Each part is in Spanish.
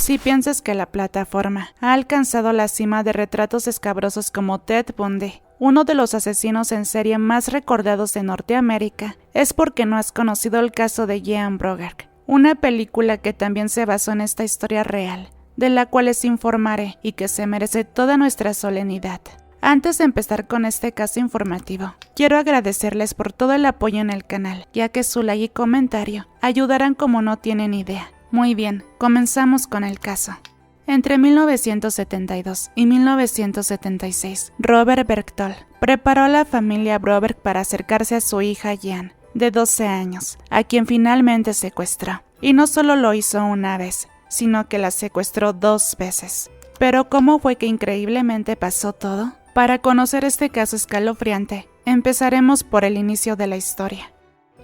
Si piensas que la plataforma ha alcanzado la cima de retratos escabrosos como Ted Bundy, uno de los asesinos en serie más recordados de Norteamérica, es porque no has conocido el caso de Jean Broberg, una película que también se basó en esta historia real, de la cual les informaré y que se merece toda nuestra solemnidad. Antes de empezar con este caso informativo, quiero agradecerles por todo el apoyo en el canal, ya que su like y comentario ayudarán como no tienen idea. Muy bien, comenzamos con el caso. Entre 1972 y 1976, Robert Berchtold preparó a la familia Broberg para acercarse a su hija Jean, de 12 años, a quien finalmente secuestró. Y no solo lo hizo una vez, sino que la secuestró 2 veces. Pero ¿cómo fue que increíblemente pasó todo? Para conocer este caso escalofriante, empezaremos por el inicio de la historia.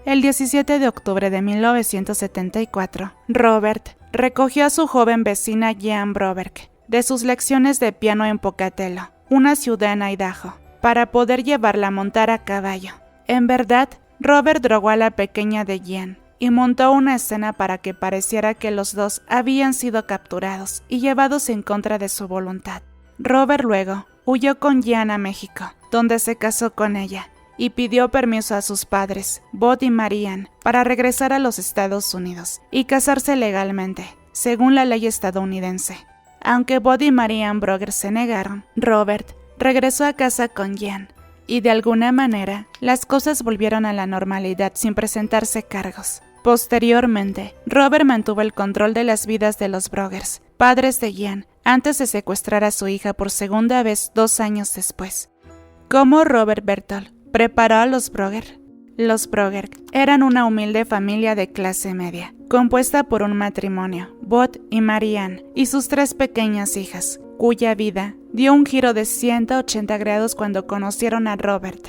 El 17 de octubre de 1974, Robert recogió a su joven vecina Jean Broberg de sus lecciones de piano en Pocatello, una ciudad en Idaho, para poder llevarla a montar a caballo. En verdad, Robert drogó a la pequeña de Jean y montó una escena para que pareciera que los dos habían sido capturados y llevados en contra de su voluntad. Robert luego huyó con Jean a México, donde se casó con ella, y pidió permiso a sus padres, Bud y Marianne, para regresar a los Estados Unidos y casarse legalmente, según la ley estadounidense. Aunque Bud y Marianne Broberg se negaron, Robert regresó a casa con Jean, y de alguna manera las cosas volvieron a la normalidad sin presentarse cargos. Posteriormente, Robert mantuvo el control de las vidas de los Brogers, padres de Jean, antes de secuestrar a su hija por segunda vez 2 años después. ¿Cómo Robert Berchtold preparó a los Broberg? Los Broberg eran una humilde familia de clase media, compuesta por un matrimonio, Bud y Marianne, y sus 3 pequeñas hijas, cuya vida dio un giro de 180 grados cuando conocieron a Robert.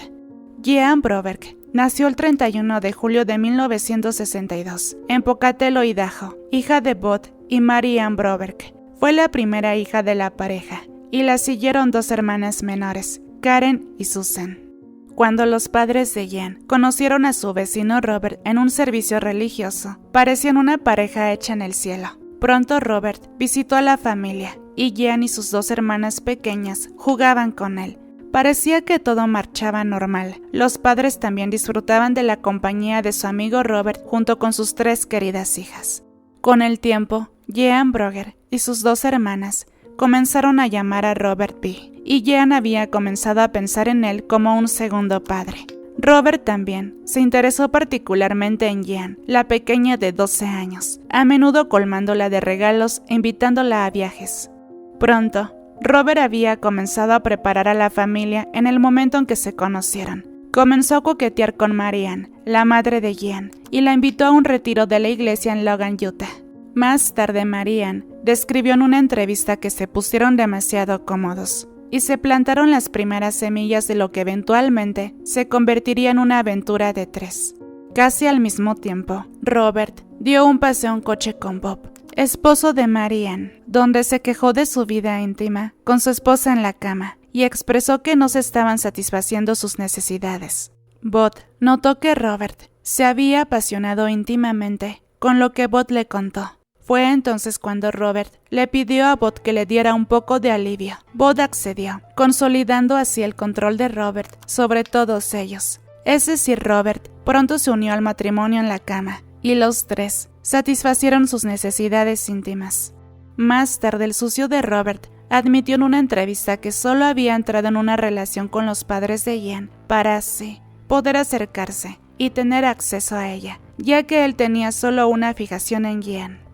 Jean Broberg nació el 31 de julio de 1962, en Pocatello, Idaho, hija de Bud y Marianne Broberg. Fue la primera hija de la pareja, y la siguieron 2 hermanas menores, Karen y Susan. Cuando los padres de Jean conocieron a su vecino Robert en un servicio religioso, parecían una pareja hecha en el cielo. Pronto Robert visitó a la familia, y Jean y sus 2 hermanas pequeñas jugaban con él. Parecía que todo marchaba normal. Los padres también disfrutaban de la compañía de su amigo Robert junto con sus 3 queridas hijas. Con el tiempo, Jean Broberg y sus 2 hermanas comenzaron a llamar a Robert B., y Jean había comenzado a pensar en él como un segundo padre. Robert también se interesó particularmente en Jean, la pequeña de 12 años, a menudo colmándola de regalos e invitándola a viajes. Pronto, Robert había comenzado a preparar a la familia en el momento en que se conocieron. Comenzó a coquetear con Marianne, la madre de Jean, y la invitó a un retiro de la iglesia en Logan, Utah. Más tarde Marianne describió en una entrevista que se pusieron demasiado cómodos y se plantaron las primeras semillas de lo que eventualmente se convertiría en una aventura de 3. Casi al mismo tiempo, Robert dio un paseo en coche con Bob, esposo de Marianne, donde se quejó de su vida íntima con su esposa en la cama y expresó que no se estaban satisfaciendo sus necesidades. Bob notó que Robert se había apasionado íntimamente con lo que Bob le contó. Fue entonces cuando Robert le pidió a Bob que le diera un poco de alivio. Bob accedió, consolidando así el control de Robert sobre todos ellos. Es decir, Robert pronto se unió al matrimonio en la cama, y los 3 satisfacieron sus necesidades íntimas. Más tarde, el sucio de Robert admitió en una entrevista que solo había entrado en una relación con los padres de Jean para así poder acercarse y tener acceso a ella, ya que él tenía solo una fijación en Jean.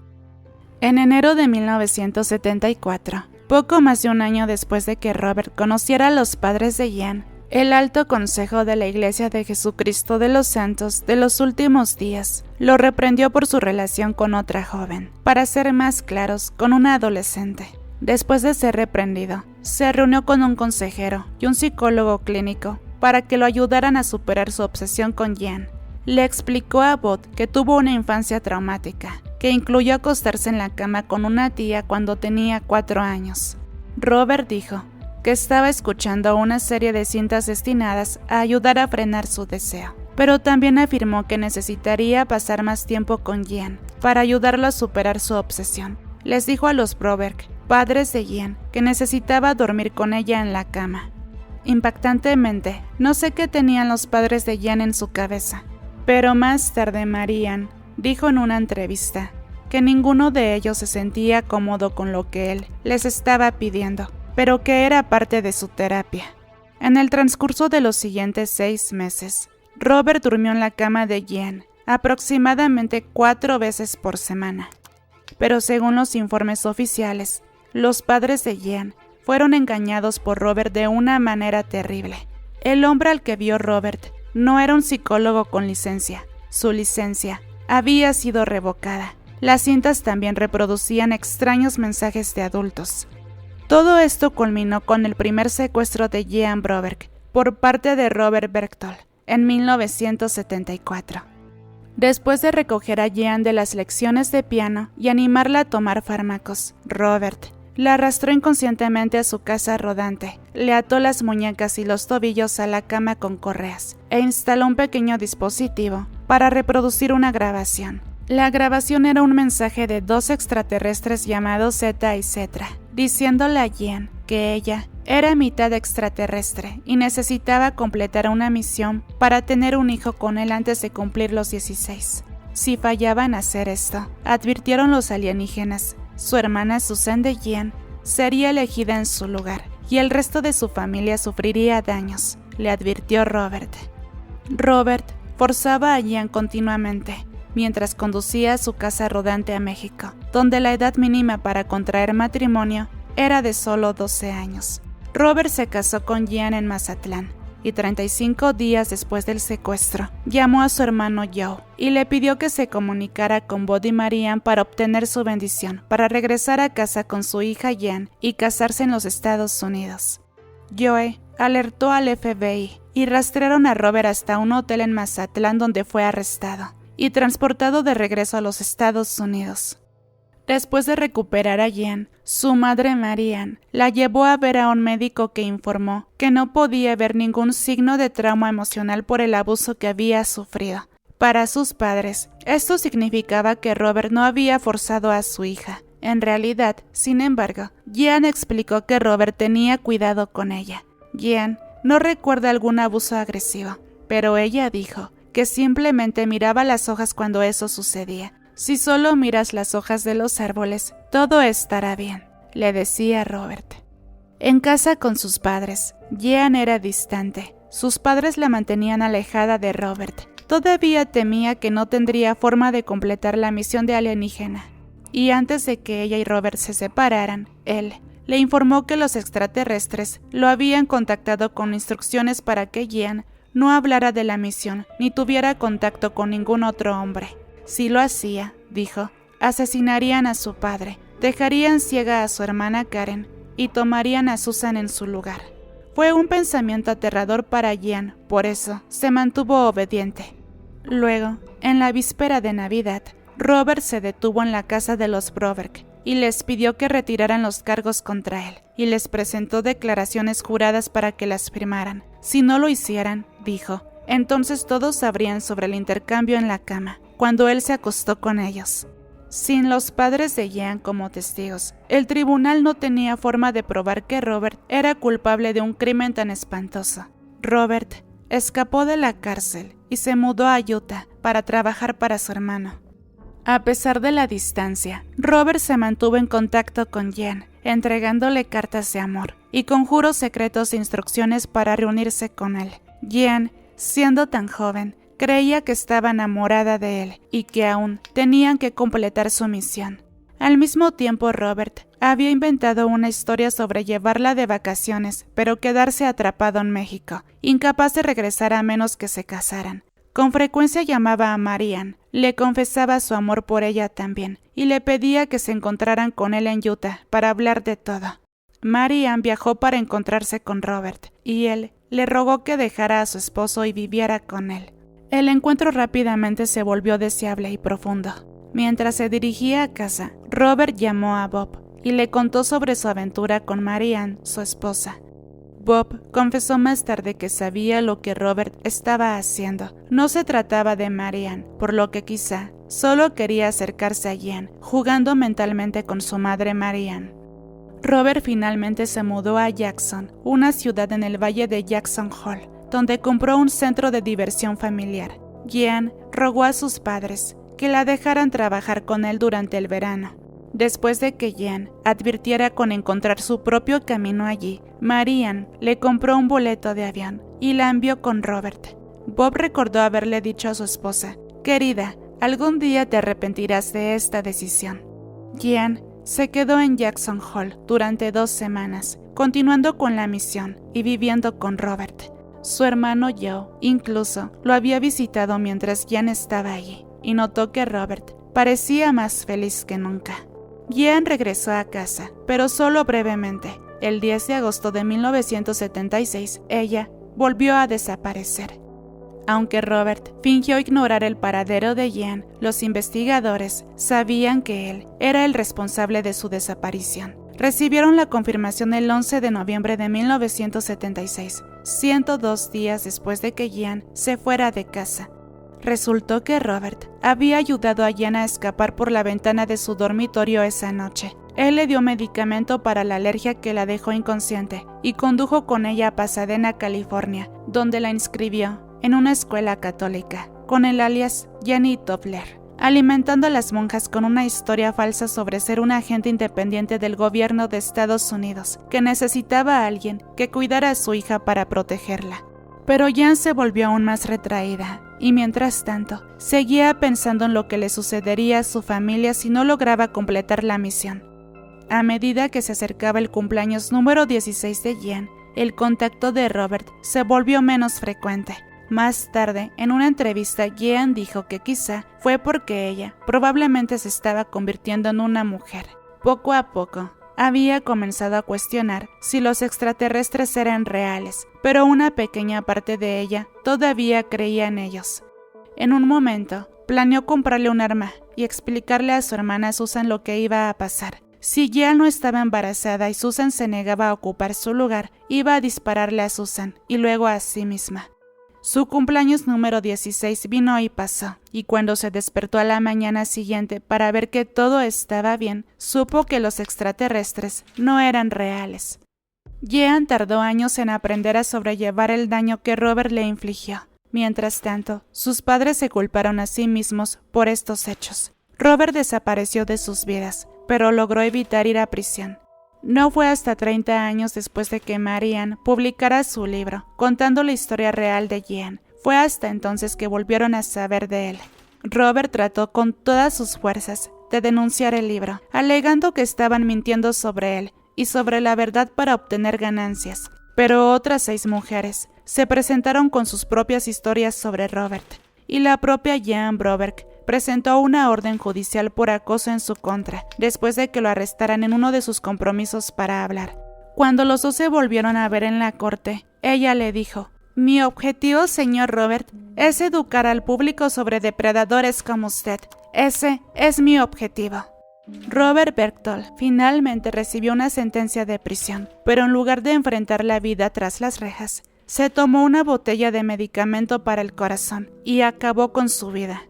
En enero de 1974, poco más de un año después de que Robert conociera a los padres de Jean, el Alto Consejo de la Iglesia de Jesucristo de los Santos de los Últimos Días lo reprendió por su relación con otra joven, para ser más claros, con una adolescente. Después de ser reprendido, se reunió con un consejero y un psicólogo clínico para que lo ayudaran a superar su obsesión con Jean. Le explicó a Bob que tuvo una infancia traumática, que incluyó acostarse en la cama con una tía cuando tenía 4 años. Robert dijo que estaba escuchando una serie de cintas destinadas a ayudar a frenar su deseo, pero también afirmó que necesitaría pasar más tiempo con Jean para ayudarlo a superar su obsesión. les dijo a los Broberg, padres de Jean, que necesitaba dormir con ella en la cama. Impactantemente, no sé qué tenían los padres de Jean en su cabeza, pero más tarde Marie-Anne dijo en una entrevista que ninguno de ellos se sentía cómodo con lo que él les estaba pidiendo, pero que era parte de su terapia. En el transcurso de los siguientes 6 meses, Robert durmió en la cama de Jean aproximadamente 4 veces por semana. Pero según los informes oficiales, los padres de Jean fueron engañados por Robert de una manera terrible. El hombre al que vio Robert no era un psicólogo con licencia. Su licencia había sido revocada. Las cintas también reproducían extraños mensajes de adultos. Todo esto culminó con el primer secuestro de Jean Broberg por parte de Robert Berchtold en 1974. Después de recoger a Jean de las lecciones de piano y animarla a tomar fármacos, Robert la arrastró inconscientemente a su casa rodante, le ató las muñecas y los tobillos a la cama con correas e instaló un pequeño dispositivo para reproducir una grabación. La grabación era un mensaje de 2 extraterrestres llamados Zeta y Cetra, diciéndole a Jean que ella era mitad extraterrestre y necesitaba completar una misión para tener un hijo con él antes de cumplir los 16. Si fallaba en hacer esto, advirtieron los alienígenas, su hermana Suzanne de Jean sería elegida en su lugar y el resto de su familia sufriría daños, le advirtió Robert. Robert forzaba a Jean continuamente mientras conducía a su casa rodante a México, donde la edad mínima para contraer matrimonio era de solo 12 años. Robert se casó con Jean en Mazatlán y 35 días después del secuestro, llamó a su hermano Joe y le pidió que se comunicara con Bud y Marie-Anne para obtener su bendición, para regresar a casa con su hija Jean y casarse en los Estados Unidos. Joe alertó al FBI y rastrearon a Robert hasta un hotel en Mazatlán donde fue arrestado y transportado de regreso a los Estados Unidos. Después de recuperar a Jean, su madre Marie-Anne la llevó a ver a un médico que informó que no podía ver ningún signo de trauma emocional por el abuso que había sufrido. Para sus padres, esto significaba que Robert no había forzado a su hija. En realidad, sin embargo, Jean explicó que Robert tenía cuidado con ella. Jean no recuerda algún abuso agresivo, pero ella dijo que simplemente miraba las hojas cuando eso sucedía. Si solo miras las hojas de los árboles, todo estará bien, le decía Robert. En casa con sus padres, Jean era distante. Sus padres la mantenían alejada de Robert. Todavía temía que no tendría forma de completar la misión de alienígena. Y antes de que ella y Robert se separaran, él le informó que los extraterrestres lo habían contactado con instrucciones para que Jean no hablara de la misión ni tuviera contacto con ningún otro hombre. Si lo hacía, dijo, asesinarían a su padre, dejarían ciega a su hermana Karen y tomarían a Susan en su lugar. Fue un pensamiento aterrador para Jean, por eso se mantuvo obediente. Luego, en la víspera de Navidad, Robert se detuvo en la casa de los Broberg y les pidió que retiraran los cargos contra él y les presentó declaraciones juradas para que las firmaran. Si no lo hicieran, dijo, entonces todos sabrían sobre el intercambio en la cama, cuando él se acostó con ellos. Sin los padres de Jean como testigos, el tribunal no tenía forma de probar que Robert era culpable de un crimen tan espantoso. Robert escapó de la cárcel y se mudó a Utah para trabajar para su hermano. A pesar de la distancia, Robert se mantuvo en contacto con Jean, entregándole cartas de amor y conjuros secretos de instrucciones para reunirse con él. Jean, siendo tan joven, creía que estaba enamorada de él y que aún tenían que completar su misión. Al mismo tiempo, Robert había inventado una historia sobre llevarla de vacaciones, pero quedarse atrapado en México, incapaz de regresar a menos que se casaran. Con frecuencia llamaba a Marie-Anne, le confesaba su amor por ella también, y le pedía que se encontraran con él en Utah para hablar de todo. Marie-Anne viajó para encontrarse con Robert, y él le rogó que dejara a su esposo y viviera con él. El encuentro rápidamente se volvió deseable y profundo. Mientras se dirigía a casa, Robert llamó a Bob y le contó sobre su aventura con Marie-Anne, su esposa. Bob confesó más tarde que sabía lo que Robert estaba haciendo. No se trataba de Marie-Anne, por lo que quizá solo quería acercarse a Jean, jugando mentalmente con su madre Marianne. Robert finalmente se mudó a Jackson, una ciudad en el valle de Jackson Hole, donde compró un centro de diversión familiar. Jean rogó a sus padres que la dejaran trabajar con él durante el verano. Después de que Jean advirtiera con encontrar su propio camino allí, Marianne le compró un boleto de avión y la envió con Robert. Bob recordó haberle dicho a su esposa: «Querida, algún día te arrepentirás de esta decisión». Jean se quedó en Jackson Hole durante 2 semanas, continuando con la misión y viviendo con Robert. Su hermano Joe incluso lo había visitado mientras Jean estaba allí y notó que Robert parecía más feliz que nunca. Jean regresó a casa, pero solo brevemente. El 10 de agosto de 1976, ella volvió a desaparecer. Aunque Robert fingió ignorar el paradero de Jean, los investigadores sabían que él era el responsable de su desaparición. Recibieron la confirmación el 11 de noviembre de 1976, 102 días después de que Jean se fuera de casa. Resultó que Robert había ayudado a Jean a escapar por la ventana de su dormitorio esa noche. Él le dio medicamento para la alergia que la dejó inconsciente y condujo con ella a Pasadena, California, donde la inscribió en una escuela católica, con el alias Jenny Tobler, alimentando a las monjas con una historia falsa sobre ser un agente independiente del gobierno de Estados Unidos, que necesitaba a alguien que cuidara a su hija para protegerla. Pero Jean se volvió aún más retraída, y mientras tanto, seguía pensando en lo que le sucedería a su familia si no lograba completar la misión. A medida que se acercaba el cumpleaños número 16 de Jean, el contacto de Robert se volvió menos frecuente. Más tarde, en una entrevista, Jean dijo que quizá fue porque ella probablemente se estaba convirtiendo en una mujer. Poco a poco, había comenzado a cuestionar si los extraterrestres eran reales, pero una pequeña parte de ella todavía creía en ellos. En un momento, planeó comprarle un arma y explicarle a su hermana Susan lo que iba a pasar. Si Jean no estaba embarazada y Susan se negaba a ocupar su lugar, iba a dispararle a Susan y luego a sí misma. Su cumpleaños número 16 vino y pasó, y cuando se despertó a la mañana siguiente para ver que todo estaba bien, supo que los extraterrestres no eran reales. Jean tardó años en aprender a sobrellevar el daño que Robert le infligió. Mientras tanto, sus padres se culparon a sí mismos por estos hechos. Robert desapareció de sus vidas, pero logró evitar ir a prisión. No fue hasta 30 años después de que Marianne publicara su libro, contando la historia real de Jean. Fue hasta entonces que volvieron a saber de él. Robert trató con todas sus fuerzas de denunciar el libro, alegando que estaban mintiendo sobre él y sobre la verdad para obtener ganancias. Pero otras 6 mujeres se presentaron con sus propias historias sobre Robert, y la propia Jean Broberg presentó una orden judicial por acoso en su contra, después de que lo arrestaran en uno de sus compromisos para hablar. Cuando los dos se volvieron a ver en la corte, ella le dijo: «Mi objetivo, señor Robert, es educar al público sobre depredadores como usted. Ese es mi objetivo». Robert Berchtold finalmente recibió una sentencia de prisión, pero en lugar de enfrentar la vida tras las rejas, se tomó una botella de medicamento para el corazón y acabó con su vida.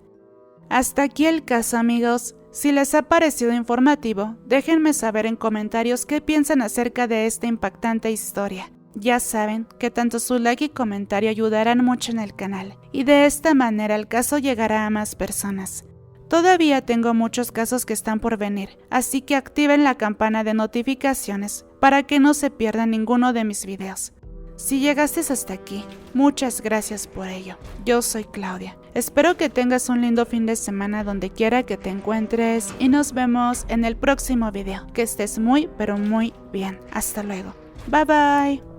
Hasta aquí el caso, amigos. Si les ha parecido informativo, déjenme saber en comentarios qué piensan acerca de esta impactante historia. Ya saben que tanto su like y comentario ayudarán mucho en el canal, y de esta manera el caso llegará a más personas. Todavía tengo muchos casos que están por venir, así que activen la campana de notificaciones para que no se pierdan ninguno de mis videos. Si llegaste hasta aquí, muchas gracias por ello. Yo soy Claudia. Espero que tengas un lindo fin de semana donde quiera que te encuentres y nos vemos en el próximo video. Que estés muy, pero muy bien. Hasta luego. Bye bye.